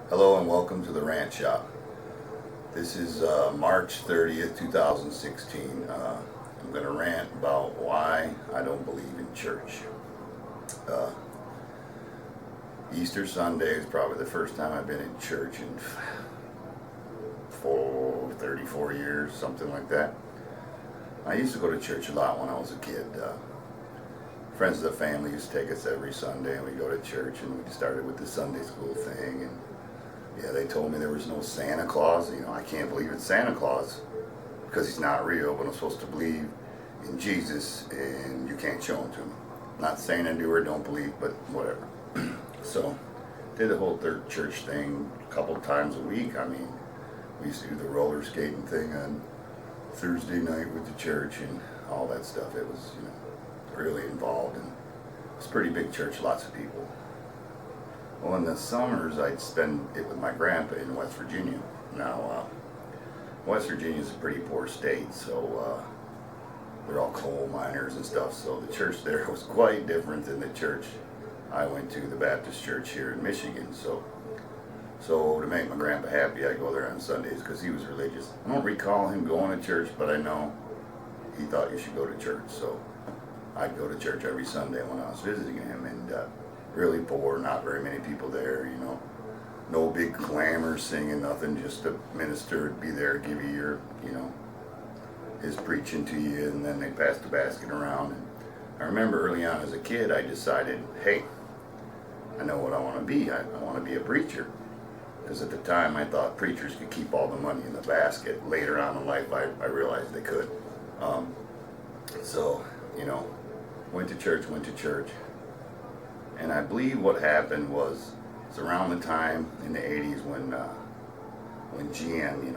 Hello and welcome to the Rant Shop. This is March 30th, 2016. I'm going to rant about why I don't believe in church. Uh, Easter Sunday is probably the first time I've been in church in 34 years, something like that. I used to go to church a lot when I was a kid. Friends of the family used to take us every Sunday and we go to church, and we started with the Sunday school thing, and yeah, they told me there was no Santa Claus. I can't believe in Santa Claus because he's not real, but I'm supposed to believe in Jesus, and you can't show him to me. Not saying I do or don't believe, but whatever. So, did the whole third church thing a couple times a week. We used to do the roller skating thing on Thursday night with the church and all that stuff. It was, really involved, and it's a pretty big church, lots of people. Well, in the summers, I'd spend it with my grandpa in West Virginia. Now, West Virginia is a pretty poor state, so they're all coal miners and stuff. So the church there was quite different than the church I went to, the Baptist church here in Michigan. So to make my grandpa happy, I go there on Sundays because he was religious. I don't recall him going to church, but I know he thought you should go to church. So I'd go to church every Sunday when I was visiting him, and really poor, not very many people there, no big clamor, singing, nothing, just the minister would be there, give you your, his preaching to you, and then they pass the basket around. And I remember early on as a kid, I decided, hey, I know what I want to be. I want to be a preacher. Because at the time, I thought preachers could keep all the money in the basket. Later on in life, I realized they could. So, went to church. And I believe what happened was, it's around the time in the 80s when GM,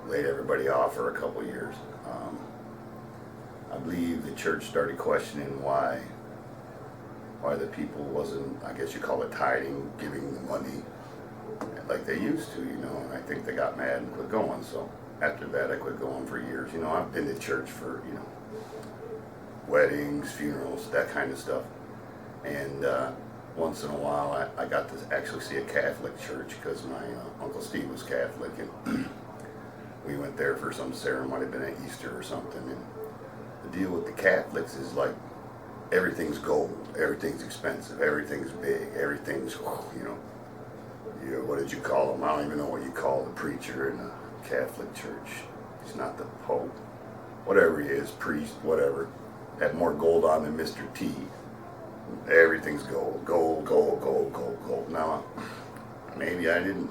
laid everybody off for a couple years. I believe the church started questioning why the people wasn't, I guess you call it tithing, giving the money like they used to, and I think they got mad and quit going. So after that, I quit going for years. I've been to church for, weddings, funerals, that kind of stuff. And once in a while, I got to actually see a Catholic church because my Uncle Steve was Catholic, and we went there for some ceremony, might have been at Easter or something. And the deal with the Catholics is like everything's gold, everything's expensive, everything's big, everything's, what did you call him? I don't even know what you call the preacher in a Catholic church. He's not the Pope. Whatever he is, priest, whatever. Had more gold on than Mr. T. Everything's gold. Now, maybe I didn't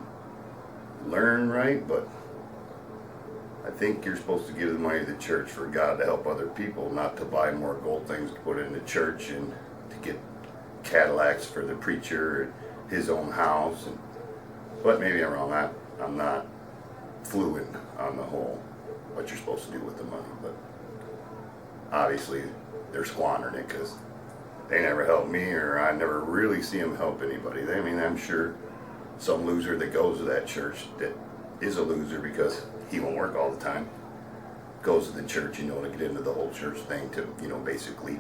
learn right, but I think you're supposed to give the money to the church for God to help other people, not to buy more gold things to put in the church and to get Cadillacs for the preacher and his own house. But maybe I'm wrong. I'm not fluent on the whole what you're supposed to do with the money, but obviously they're squandering it because they never helped me, or I never really see them help anybody. I'm sure some loser that goes to that church that is a loser because he won't work all the time, goes to the church, to get into the whole church thing to, basically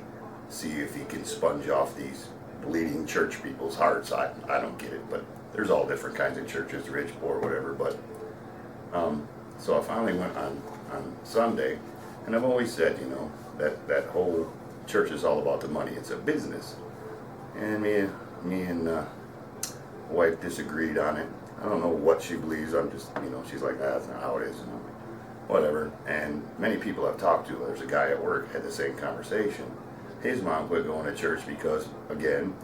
see if he can sponge off these bleeding church people's hearts. I don't get it, but there's all different kinds of churches, rich, poor, whatever. But so I finally went on Sunday, and I've always said, that whole church is all about the money. It's a business. And me and wife disagreed on it. I don't know what she believes. I'm just, she's like, that's not how it is. Whatever. And many people I've talked to, there's a guy at work had the same conversation. His mom quit going to church because, again,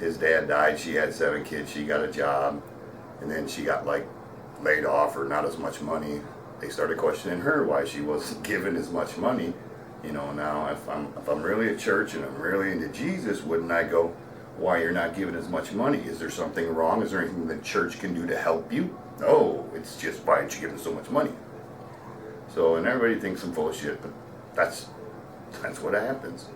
his dad died. She had 7 kids. She got a job. And then she got, laid off or not as much money. They started questioning her why she wasn't given as much money. Now if I'm really at church and I'm really into Jesus, wouldn't I go, why you're not giving as much money? Is there something wrong? Is there anything the church can do to help you? No, it's just, why aren't you giving so much money? So, and everybody thinks I'm full of shit, but that's what happens.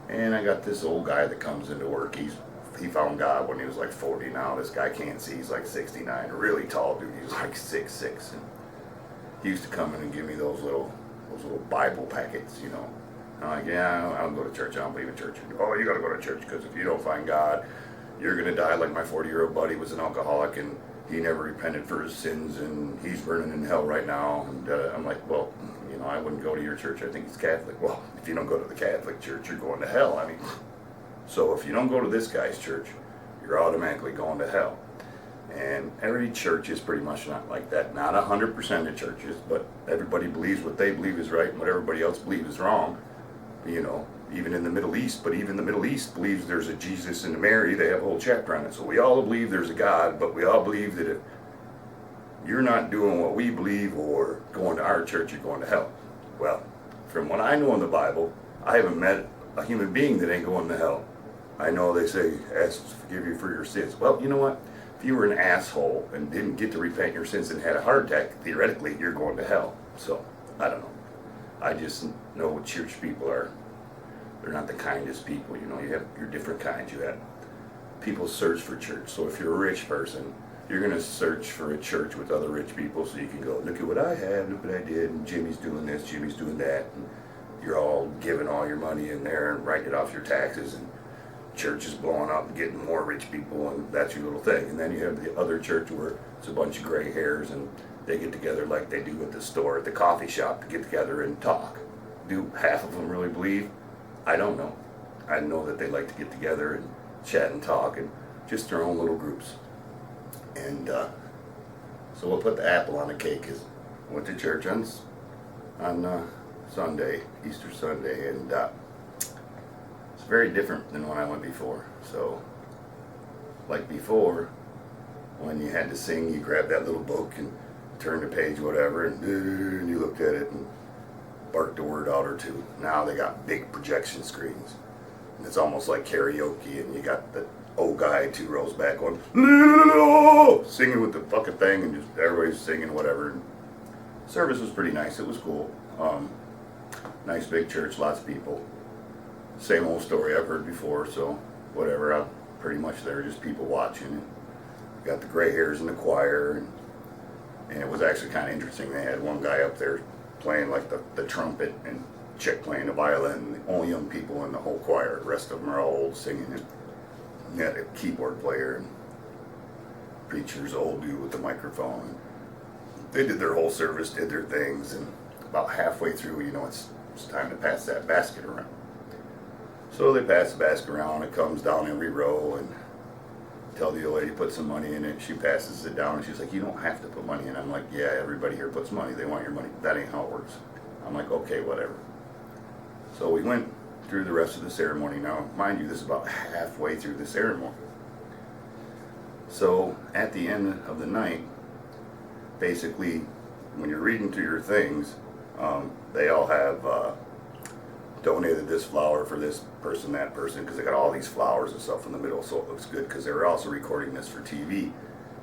And I got this old guy that comes into work. He found God when he was 40. Now this guy can't see. He's 69. A really tall dude. He's 6'6". And he used to come in and give me those little Bible packets, I'm like, yeah, I don't go to church. I don't believe in church. Oh, you got to go to church because if you don't find God, you're going to die like my 40-year-old buddy was an alcoholic and he never repented for his sins and he's burning in hell right now. And I'm like, well, you know, I wouldn't go to your church. I think it's Catholic. Well, if you don't go to the Catholic church, you're going to hell. I mean, so if you don't go to this guy's church, you're automatically going to hell. And every church is pretty much not like that. Not 100% of churches, but everybody believes what they believe is right and what everybody else believes is wrong. You know, even in the Middle East, but even the Middle East believes there's a Jesus and a Mary. They have a whole chapter on it. So we all believe there's a God, but we all believe that if you're not doing what we believe or going to our church, you're going to hell. Well, from what I know in the Bible, I haven't met a human being that ain't going to hell. I know they say, ask to forgive you for your sins. Well, you know what? If you were an asshole and didn't get to repent your sins and had a heart attack, theoretically, you're going to hell. So, I don't know. I just know what church people are. They're not the kindest people. You know, you have your different kinds. You have people search for church. So if you're a rich person, you're going to search for a church with other rich people so you can go, look at what I have, look what I did, and Jimmy's doing this, Jimmy's doing that. And you're all giving all your money in there and writing it off your taxes, and church is blowing up and getting more rich people, and that's your little thing. And then you have the other church where it's a bunch of gray hairs and they get together like they do at the store, at the coffee shop, to get together and talk. Do half of them really believe? I don't know. I know that they like to get together and chat and talk, and just their own little groups. And so we'll put the apple on the cake. Is went to church on Sunday, Easter Sunday, and it's very different than when I went before. So, like before, when you had to sing, you grabbed that little book and turned the page, whatever, and you looked at it and barked a word out or two. Now they got big projection screens, and it's almost like karaoke, and you got the old guy 2 rows back going, singing with the fucking thing, and just everybody's singing whatever. And service was pretty nice. It was cool. Nice big church, lots of people. Same old story I've heard before, so whatever. I'm pretty much there, just people watching. And got the gray hairs in the choir, and it was actually kind of interesting. They had one guy up there playing like the trumpet, and chick playing the violin, and the only young people in the whole choir. The rest of them are all old singing. And they had a keyboard player, and preacher's old dude with the microphone. And they did their whole service, did their things, and about halfway through, you know, it's time to pass that basket around. So they pass the basket around, it comes down every row, and tell the old lady put some money in it. She passes it down, and she's like, you don't have to put money in. I'm like, yeah, everybody here puts money. They want your money. That ain't how it works. I'm like, okay, whatever. So we went through the rest of the ceremony. Now, mind you, this is about halfway through the ceremony. So at the end of the night, basically, when you're reading through your things, they all have donated this flower for this person, that person, because they got all these flowers and stuff in the middle, so it looks good, because they were also recording this for TV.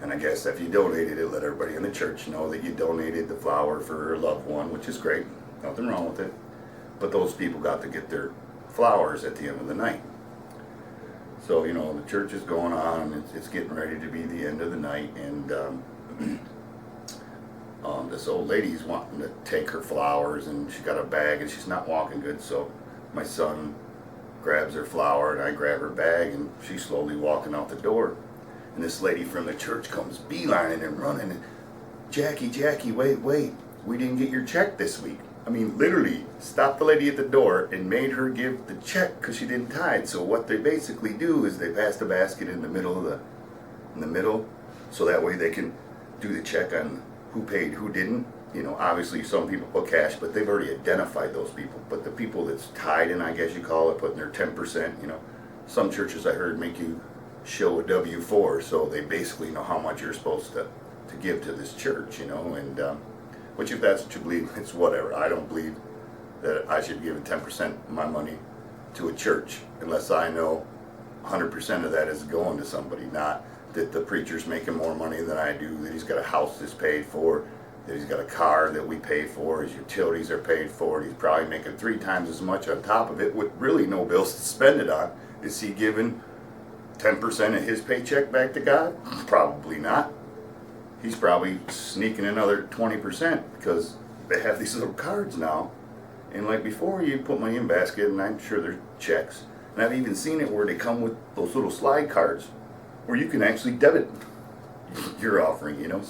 And I guess if you donated it, let everybody in the church know that you donated the flower for a loved one, which is great, nothing wrong with it. But those people got to get their flowers at the end of the night. So, you know, the church is going on, and it's getting ready to be the end of the night, and this old lady's wanting to take her flowers, and she got a bag, and she's not walking good, so my son grabs her flower, and I grab her bag, and she's slowly walking out the door. And this lady from the church comes beelining and running, and Jackie, wait, we didn't get your check this week. I mean, literally stopped the lady at the door and made her give the check because she didn't tithe. So what they basically do is they pass the basket in the middle, so that way they can do the check on who paid, who didn't. You know, obviously some people put cash, but they've already identified those people. But the people that's tied in, I guess you call it, putting their 10%, you know, some churches I heard make you show a W-4, so they basically know how much you're supposed to give to this church, you know, and which if that's what you believe, it's whatever. I don't believe that I should give 10% of my money to a church unless I know 100% of that is going to somebody, not that the preacher's making more money than I do, that he's got a house that's paid for, that he's got a car that we pay for, his utilities are paid for, he's probably making 3 times as much on top of it with really no bills to spend it on. Is he giving 10% of his paycheck back to God? Probably not. He's probably sneaking another 20% because they have these little cards now. And like before, you put money in basket, and I'm sure there's checks. And I've even seen it where they come with those little slide cards where you can actually debit your offering, you know.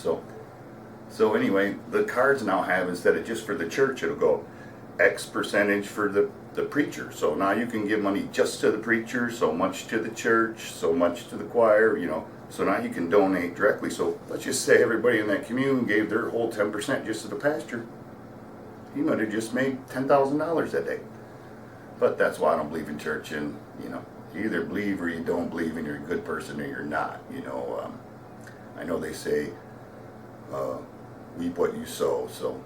So anyway, the cards now have, instead of just for the church, it'll go X percentage for the preacher. So now you can give money just to the preacher, so much to the church, so much to the choir, you know. So now you can donate directly. So let's just say everybody in that commune gave their whole 10% just to the pastor. He might have just made $10,000 that day. But that's why I don't believe in church. And, you know, you either believe or you don't believe, and you're a good person or you're not. You know, I know they say, reap what you sow. So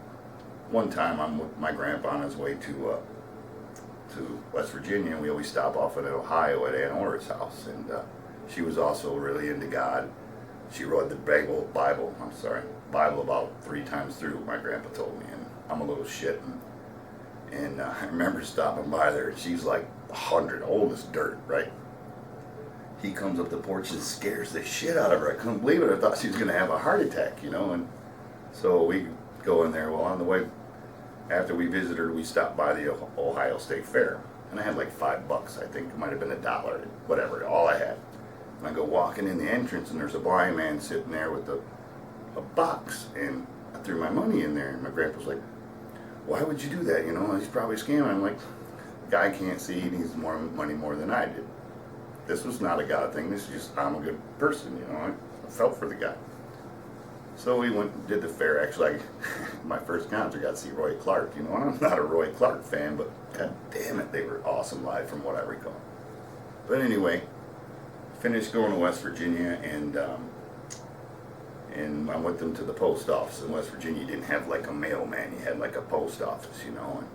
one time I'm with my grandpa on his way to West Virginia, and we always stop off in Ohio at Aunt Ora's house. And she was also really into God. She read the Bible about 3 times through, my grandpa told me, and I'm a little shit. And I remember stopping by there, and she's like 100, old as dirt, right? He comes up the porch and scares the shit out of her. I couldn't believe it. I thought she was going to have a heart attack, you know. And so we go in there. Well, on the way, after we visited her, we stopped by the Ohio State Fair. And I had like $5, I think. It might have been $1, whatever, all I had. And I go walking in the entrance, and there's a blind man sitting there with a box. And I threw my money in there. And my grandpa's like, why would you do that? You know, he's probably scamming. I'm like, the guy can't see. He needs more money more than I did. This was not a God thing. This is just, I'm a good person, you know. I felt for the guy. So we went and did the fair. Actually, my first concert got to see Roy Clark. You know, I'm not a Roy Clark fan, but god damn it, they were awesome live from what I recall. But anyway, finished going to West Virginia, and I went them to the post office in West Virginia. You didn't have like a mailman, you had like a post office, you know. And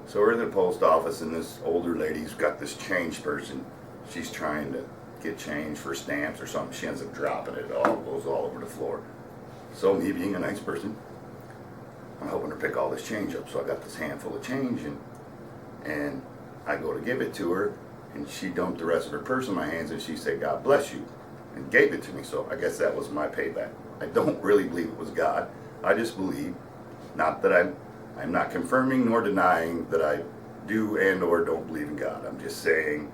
so we're in the post office, and this older lady's got this change person. She's trying to get change for stamps or something. She ends up dropping it. It all goes all over the floor. So me being a nice person, I'm hoping to pick all this change up. So I got this handful of change, and I go to give it to her, and she dumped the rest of her purse in my hands, and she said, God bless you, and gave it to me. So I guess that was my payback. I don't really believe it was God. I just believe, not that I'm not confirming nor denying that I do and or don't believe in God. I'm just saying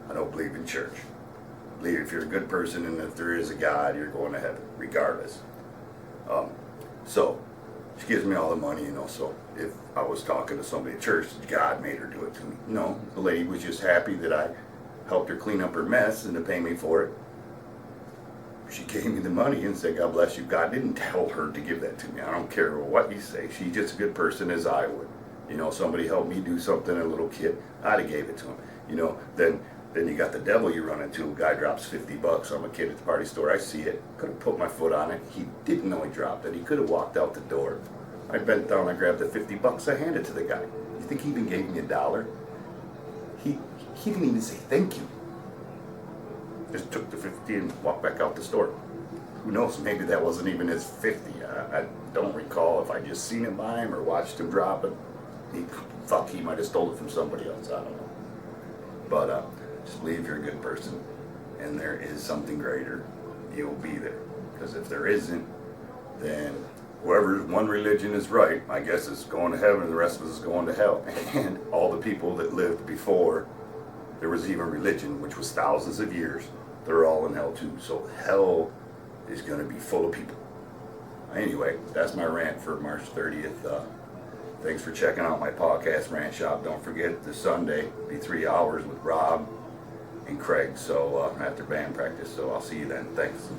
I don't believe in church. I believe if you're a good person and if there is a God, you're going to heaven, regardless. So she gives me all the money, you know. So if I was talking to somebody at church, God made her do it to me. No, the lady was just happy that I helped her clean up her mess and to pay me for it. She gave me the money and said, God bless you. God didn't tell her to give that to me. I don't care what you say. She's just a good person as I would. You know, somebody helped me do something, a little kid, I'd have gave it to him. You know, then you got the devil you run into. A guy drops $50. I'm a kid at the party store. I see it. Could have put my foot on it. He didn't know he dropped it. He could have walked out the door. I bent down, I grabbed the $50. I handed it to the guy. You think he even gave me $1? He didn't even say thank you. Just took the 50 and walked back out the store. Who knows, maybe that wasn't even his 50. I don't recall if I just seen him buy him or watched him drop it. He might have stole it from somebody else, I don't know. But just believe you're a good person and there is something greater, you'll be there. Because if there isn't, then whoever's one religion is right, I guess is going to heaven and the rest of us is going to hell. And all the people that lived before there was even religion, which was thousands of years, they're all in hell too. So hell is going to be full of people. Anyway, that's my rant for March 30th. Thanks for checking out my podcast, Rant Shop. Don't forget, this Sunday, be 3 hours with Rob and Craig. So after band practice. So I'll see you then. Thanks.